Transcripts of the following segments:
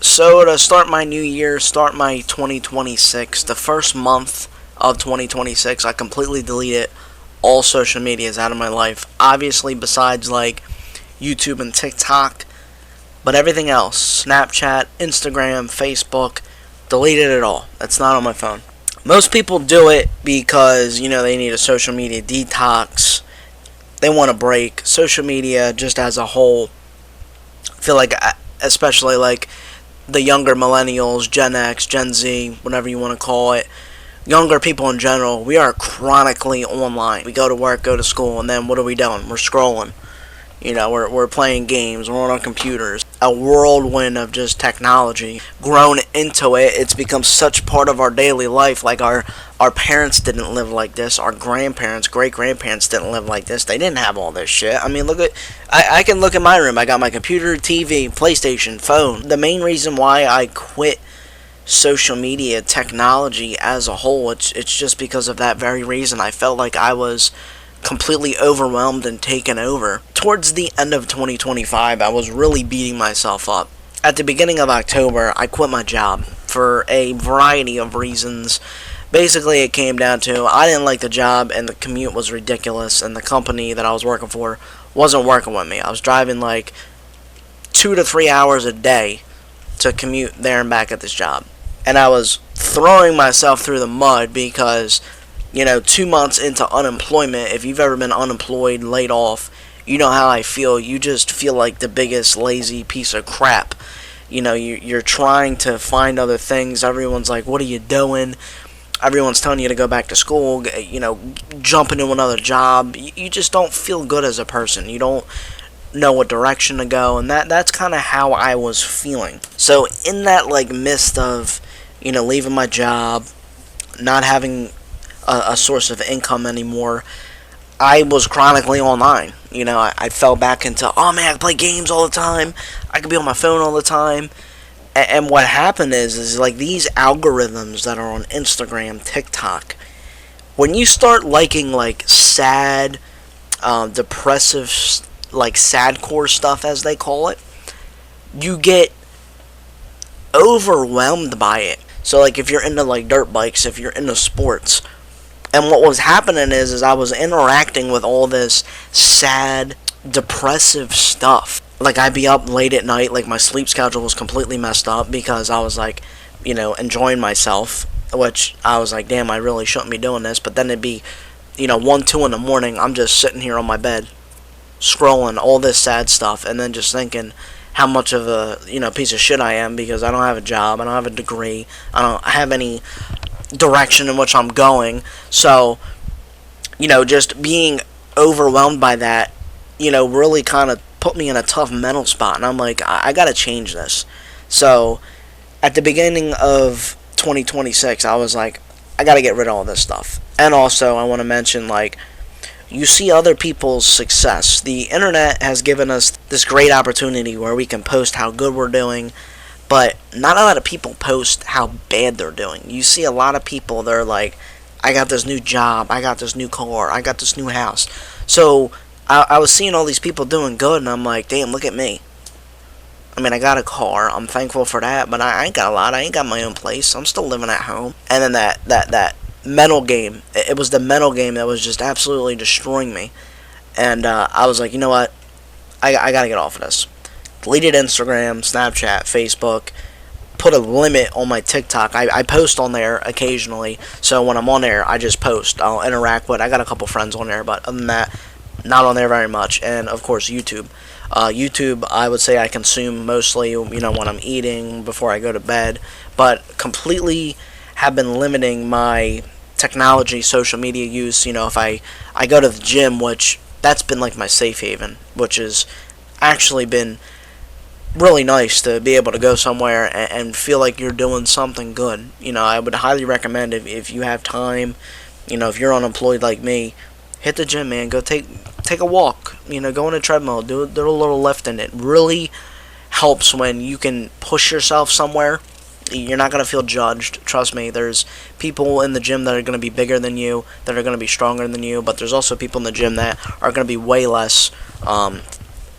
So to start my new year, start my 2026, the first month of 2026, I completely deleted all social medias out of my life. Obviously, besides like YouTube and TikTok, but everything else, Snapchat, Instagram, Facebook, deleted it all. That's not on my phone. Most people do it because, they need a social media detox. They want a break. Social media, just as a whole, I feel like, especially like the younger millennials, Gen X, Gen Z, whatever you want to call it, younger people in general, we are chronically online. We go to work, go to school, and then what are we doing? We're scrolling. We're playing games, we're on our computers. A whirlwind of just technology. Grown into it, it's become such part of our daily life. Like our parents didn't live like this. Our grandparents, great grandparents didn't live like this. They didn't have all this shit. I mean, I can look at my room. I got my computer, TV, PlayStation, phone. The main reason why I quit social media technology as a whole, it's just because of that very reason. I felt like I was completely overwhelmed and taken over. Towards the end of 2025, I was really beating myself up. At the beginning of October, I quit my job for a variety of reasons. Basically, it came down to I didn't like the job and the commute was ridiculous, and the company that I was working for wasn't working with me. I was driving like 2 to 3 hours a day to commute there and back at this job. And I was throwing myself through the mud because 2 months into unemployment, if you've ever been unemployed, laid off, you know how I feel. You just feel like the biggest lazy piece of crap. You're trying to find other things. Everyone's like, what are you doing? Everyone's telling you to go back to school, jump into another job. You just don't feel good as a person. You don't know what direction to go, and that's kind of how I was feeling. So in that midst of, leaving my job, not having a source of income anymore, I was chronically online. I fell back into, oh man, I can play games all the time. I can be on my phone all the time. And what happened is like these algorithms that are on Instagram, TikTok, when you start liking sad, depressive, sadcore stuff as they call it, you get overwhelmed by it. So if you're into dirt bikes, if you're into sports, and what was happening is I was interacting with all this sad, depressive stuff. I'd be up late at night, my sleep schedule was completely messed up because I was enjoying myself, which I was like, damn, I really shouldn't be doing this. But then it'd be, 1, 2 in the morning, I'm just sitting here on my bed, scrolling all this sad stuff, and then just thinking how much of a, piece of shit I am because I don't have a job, I don't have a degree, I don't have any direction in which I'm going. So, just being overwhelmed by that, really kind of put me in a tough mental spot. And I'm like, I gotta change this. So, at the beginning of 2026, I was like, I gotta get rid of all this stuff. And also, I want to mention, you see other people's success. The internet has given us this great opportunity where we can post how good we're doing, but not a lot of people post how bad they're doing. You see a lot of people, they're like, I got this new job, I got this new car, I got this new house. So I was seeing all these people doing good, and I'm like, damn, look at me. I mean, I got a car, I'm thankful for that, but I ain't got a lot, I ain't got my own place, I'm still living at home. And then that mental game, it was the mental game that was just absolutely destroying me. And I was like, you know what, I gotta get off of this. Deleted Instagram, Snapchat, Facebook, put a limit on my TikTok. I post on there occasionally, so when I'm on there, I just post. I'll interact with, I got a couple friends on there, but other than that, not on there very much. And of course, YouTube. YouTube, I would say I consume mostly, when I'm eating, before I go to bed, but completely have been limiting my technology, social media use. If I go to the gym, which that's been my safe haven, which has actually been really nice to be able to go somewhere and feel like you're doing something good. I would highly recommend if you have time, if you're unemployed like me, hit the gym, man. Go take a walk. Go on a treadmill. Do a little lifting. It really helps when you can push yourself somewhere. You're not going to feel judged. Trust me. There's people in the gym that are going to be bigger than you, that are going to be stronger than you, but there's also people in the gym that are going to be way less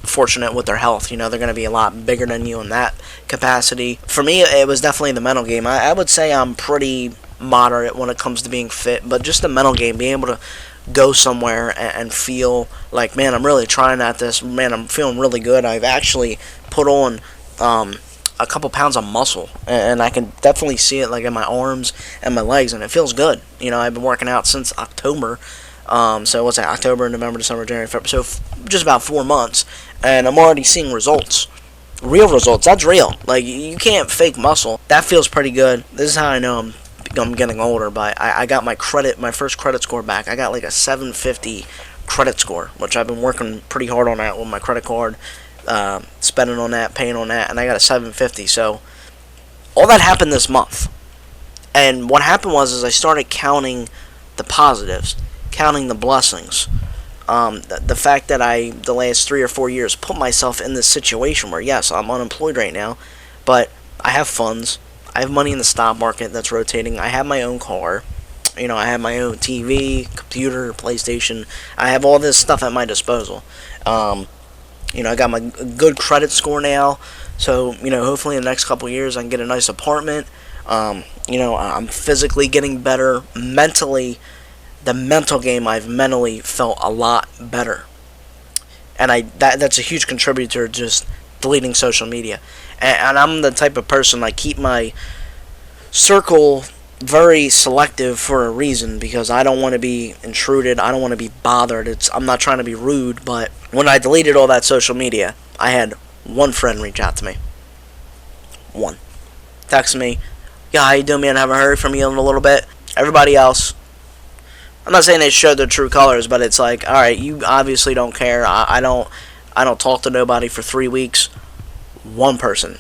fortunate with their health. They're going to be a lot bigger than you in that capacity. For me, it was definitely the mental game. I would say I'm pretty moderate when it comes to being fit, but just the mental game, being able to go somewhere and feel like, man, I'm really trying at this. Man, I'm feeling really good. I've actually put on a couple pounds of muscle, and I can definitely see it like in my arms and my legs, and it feels good. I've been working out since October. So what's that? October, November, December, January, February. So just about 4 months, and I'm already seeing results. Real results. That's real. Like, you can't fake muscle. That feels pretty good. This is how I know I'm getting older. But I got my first credit score back. I got like a 750 credit score, which I've been working pretty hard on that with my credit card, spending on that, paying on that, and I got a 750. So all that happened this month. And what happened was I started counting the positives, counting the blessings. The fact that the last 3 or 4 years put myself in this situation where, yes, I'm unemployed right now, but I have funds. I have money in the stock market that's rotating. I have my own car. I have my own TV, computer, PlayStation. I have all this stuff at my disposal. I got my good credit score now. So, hopefully in the next couple of years I can get a nice apartment. I'm physically getting better. Mentally, the mental game, I've mentally felt a lot better. And that's a huge contributor to just deleting social media. And I'm the type of person, I keep my circle very selective for a reason, because I don't want to be intruded. I don't want to be bothered. I'm not trying to be rude, but when I deleted all that social media, I had one friend reach out to me. One. Text me, "Yeah, how you doing, man? I haven't heard from you in a little bit." Everybody else, I'm not saying they showed their true colors, but it's like, all right, you obviously don't care. I don't talk to nobody for 3 weeks. One person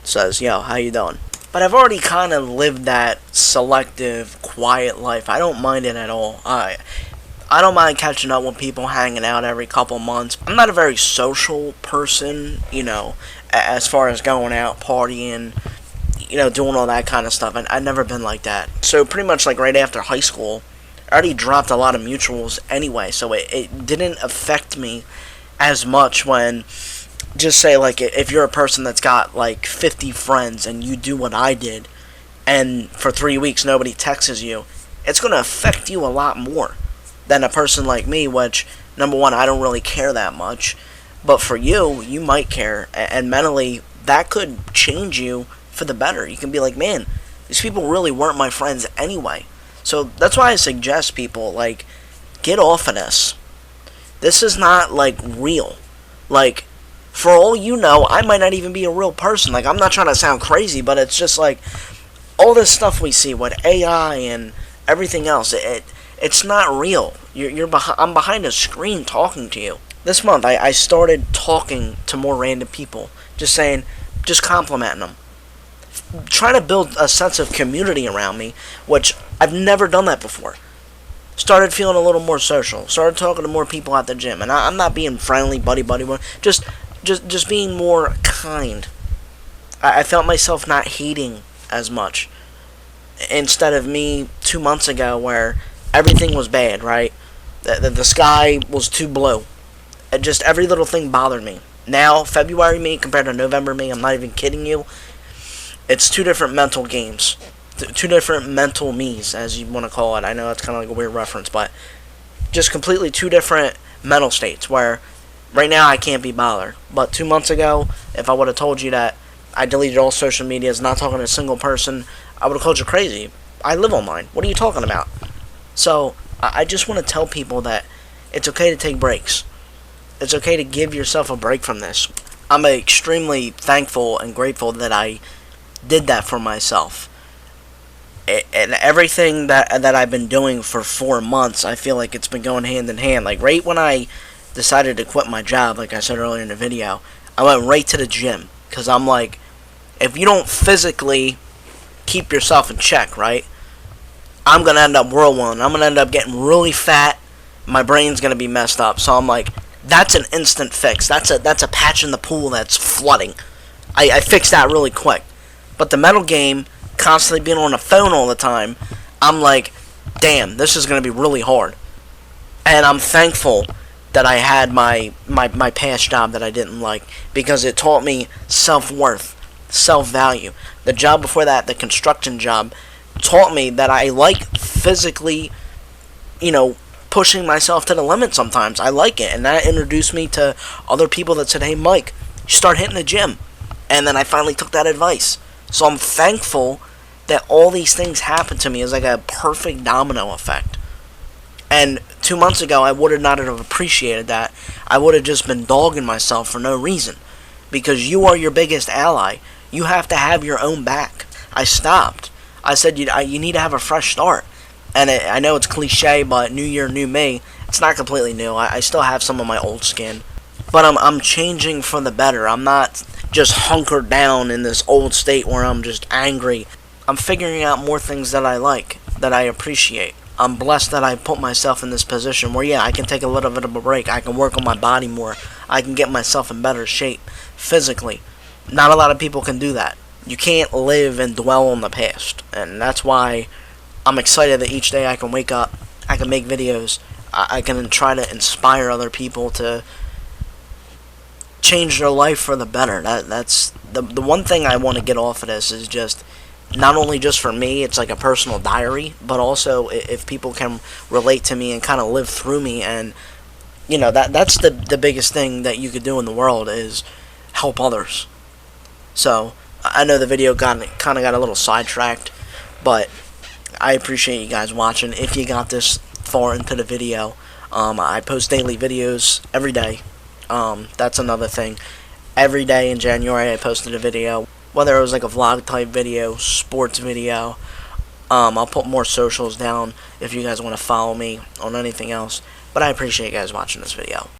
says, "Yo, how you doing?" But I've already kind of lived that selective, quiet life. I don't mind it at all. I don't mind catching up with people, hanging out every couple months. I'm not a very social person, as far as going out, partying, doing all that kind of stuff. I've never been like that. So pretty much like right after high school, I already dropped a lot of mutuals anyway, so it didn't affect me as much when, just say, like, if you're a person that's got like 50 friends and you do what I did, and for 3 weeks nobody texts you, it's going to affect you a lot more than a person like me, which, number one, I don't really care that much, but for you, you might care, and mentally, that could change you for the better. You can be like, man, these people really weren't my friends anyway. So that's why I suggest people, like, get off of this. This is not, like, real. Like, for all you know, I might not even be a real person. Like, I'm not trying to sound crazy, but it's just like, all this stuff we see with AI and everything else, it's not real. I'm behind a screen talking to you. This month, I started talking to more random people. Just complimenting them. Trying to build a sense of community around me, which I've never done that before. Started feeling a little more social. Started talking to more people at the gym. And I'm not being friendly, buddy, just being more kind. I felt myself not hating as much. Instead of me 2 months ago where everything was bad, right? The sky was too blue. Just every little thing bothered me. Now, February me compared to November me, I'm not even kidding you. It's two different mental games. Two different mental me's, as you want to call it. I know that's kind of like a weird reference, but just completely two different mental states where right now I can't be bothered. But 2 months ago, if I would have told you that I deleted all social medias, not talking to a single person, I would have called you crazy. I live online. What are you talking about? So, I just want to tell people that it's okay to take breaks. It's okay to give yourself a break from this. I'm extremely thankful and grateful that I did that for myself. And everything that I've been doing for 4 months, I feel like it's been going hand in hand. Like, right when I decided to quit my job, like I said earlier in the video, I went right to the gym. Because I'm like, if you don't physically keep yourself in check, right, I'm going to end up whirlwind. I'm going to end up getting really fat. My brain's going to be messed up. So I'm like, that's an instant fix. That's a patch in the pool that's flooding. I fixed that really quick. But the mental game, constantly being on the phone all the time, I'm like, damn, this is going to be really hard. And I'm thankful that I had my past job that I didn't like, because it taught me self-worth, self-value. The job before that, the construction job, taught me that I like physically, pushing myself to the limit sometimes. I like it, and that introduced me to other people that said, hey, Mike, you start hitting the gym. And then I finally took that advice. So I'm thankful that all these things happened to me as like a perfect domino effect. And 2 months ago, I would have not have appreciated that. I would have just been dogging myself for no reason. Because you are your biggest ally. You have to have your own back. I stopped. I said, you need to have a fresh start. And I know it's cliche, but new year, new me. It's not completely new. I still have some of my old skin. But I'm changing for the better. I'm not just hunkered down in this old state where I'm just angry. I'm figuring out more things that I like, that I appreciate. I'm blessed that I put myself in this position where, yeah, I can take a little bit of a break. I can work on my body more. I can get myself in better shape physically. Not a lot of people can do that. You can't live and dwell on the past. And that's why I'm excited that each day I can wake up, I can make videos, I can try to inspire other people to change their life for the better. That's the one thing I want to get off of this is just, not only just for me, it's like a personal diary, but also if people can relate to me and kind of live through me, and that's the biggest thing that you could do in the world is help others. So I know the video kind of got a little sidetracked, but I appreciate you guys watching. If you got this far into the video, I post daily videos every day. That's another thing. Every day in January I posted a video, whether it was like a vlog type video, sports video. I'll put more socials down if you guys want to follow me on anything else. But I appreciate you guys watching this video.